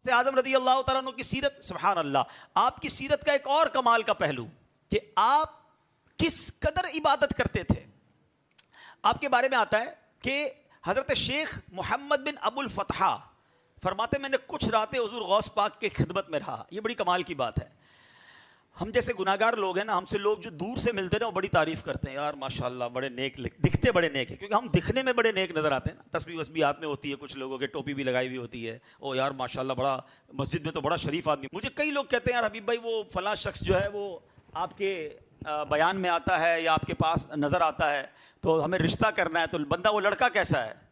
से आज़म रज़ी अल्लाह तआला अन्हु की सीरत, सुभान अल्लाह, आपकी सीरत का एक और कमाल का पहलू कि आप किस कदर इबादत करते थे। आपके बारे में आता है कि हज़रत शेख मोहम्मद बिन अबुल फतहा फरमाते, मैंने कुछ रातें हुज़ूर गौस पाक के खिदमत में रहा। ये बड़ी कमाल की बात है। हम जैसे गुनाहगार लोग हैं ना, हमसे लोग जो दूर से मिलते हैं ना, वो बड़ी तारीफ करते हैं, यार माशाल्लाह बड़े नेक, दिखते बड़े नेक है, क्योंकि हम दिखने में बड़े नेक नजर आते हैं ना। तस्बीह वस्बीह हाथ में होती है, कुछ लोगों के टोपी भी लगाई हुई होती है, ओ यार माशाल्लाह बड़ा मस्जिद में तो बड़ा शरीफ आदमी। मुझे कई लोग कहते हैं, यार हबीब भाई वो फलां शख्स जो है वो आपके बयान में आता है या आपके पास नज़र आता है, तो हमें रिश्ता करना है, तो बंदा वो लड़का कैसा है।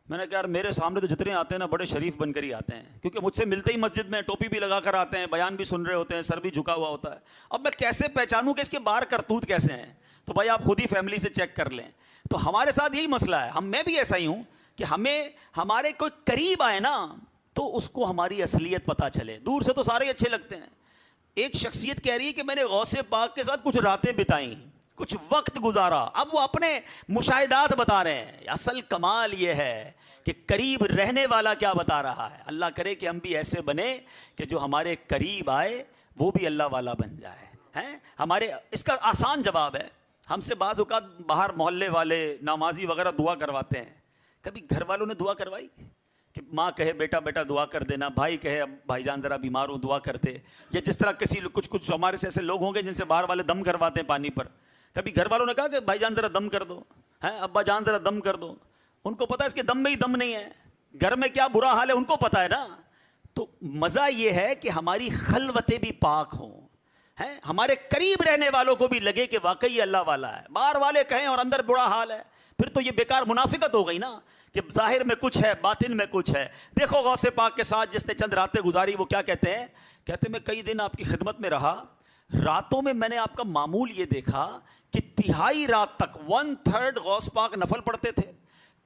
मैंने कहा यार मेरे सामने तो जितने आते हैं ना, बड़े शरीफ बनकर ही आते हैं, क्योंकि मुझसे मिलते ही मस्जिद में टोपी भी लगा कर आते हैं, बयान भी सुन रहे होते हैं, सर भी झुका हुआ होता है। अब मैं कैसे पहचानूं कि इसके बाहर करतूत कैसे हैं? तो भाई आप खुद ही फैमिली से चेक कर लें। तो हमारे साथ यही मसला है, मैं भी ऐसा ही हूं कि हमें हमारे कोई करीब आए ना, तो उसको हमारी असलियत पता चले। दूर से तो सारे ही अच्छे लगते हैं। एक शख्सियत कह रही है कि मैंने गौसे पाक के साथ कुछ रातें बिताई, कुछ वक्त गुजारा। अब वो अपने मुशाहिदात बता रहे हैं। असल कमाल ये है कि करीब रहने वाला क्या बता रहा है। अल्लाह करे कि हम भी ऐसे बने कि जो हमारे करीब आए वो भी अल्लाह वाला बन जाए। हैं हमारे, इसका आसान जवाब है, हमसे बाज़ औक़ात बाहर मोहल्ले वाले नामाजी वगैरह दुआ करवाते हैं। कभी घर वालों ने दुआ करवाई कि माँ कहे बेटा बेटा दुआ कर देना, भाई कहे अब भाईजान ज़रा बीमार हो दुआ कर दे, या जिस तरह किसी कुछ हमारे से ऐसे लोग होंगे जिनसे बाहर वाले दम करवाते हैं पानी पर। कभी घर वालों ने कहा कि भाईजान ज़रा दम कर दो, हैं अब्बा जान ज़रा दम कर दो। उनको पता है इसके दम में ही दम नहीं है, घर में क्या बुरा हाल है उनको पता है ना। तो मज़ा ये है कि हमारी खलवतें भी पाक हों, हैं हमारे करीब रहने वालों को भी लगे कि वाकई अल्लाह वाला है। बाहर वाले कहें और अंदर बुरा हाल है, फिर तो ये बेकार मुनाफिकत हो गई ना, कि जाहिर में कुछ है बातिन में कुछ है। देखो गौसे पाक के साथ जिसने चंद रातें गुजारी, वो क्या कहते हैं, कहते मैं कई दिन आपकी खिदमत में रहा, रातों में मैंने आपका मामूल ये देखा कि तिहाई रात तक 1/3 गौस पाक नफल पढ़ते थे,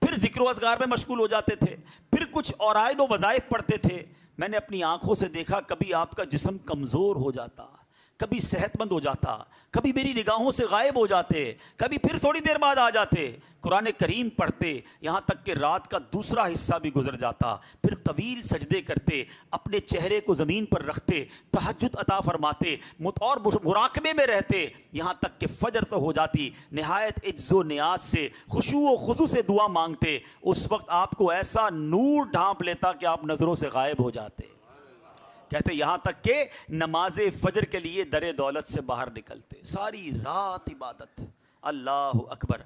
फिर जिक्र असगार में मशगूल हो जाते थे, फिर कुछ औराइद व वज़ाइफ पढ़ते थे। मैंने अपनी आंखों से देखा कभी आपका जिस्म कमज़ोर हो जाता, कभी सेहतमंद हो जाता, कभी मेरी निगाहों से गायब हो जाते, कभी फिर थोड़ी देर बाद आ जाते, कुरान करीम पढ़ते, यहाँ तक कि रात का दूसरा हिस्सा भी गुजर जाता, फिर तवील सजदे करते, अपने चेहरे को ज़मीन पर रखते, तहज्जुद अता फरमाते और मुराकबे में रहते, यहाँ तक कि फजर तो हो जाती। नहायत इज्जो नियाज से खुशू व खुजू से दुआ मांगते। उस वक्त आपको ऐसा नूर ढांप लेता कि आप नज़रों से गायब हो जाते। कहते यहाँ तक के नमाज फजर के लिए दरे दौलत से बाहर निकलते। सारी रात इबादत, अल्लाह अकबर।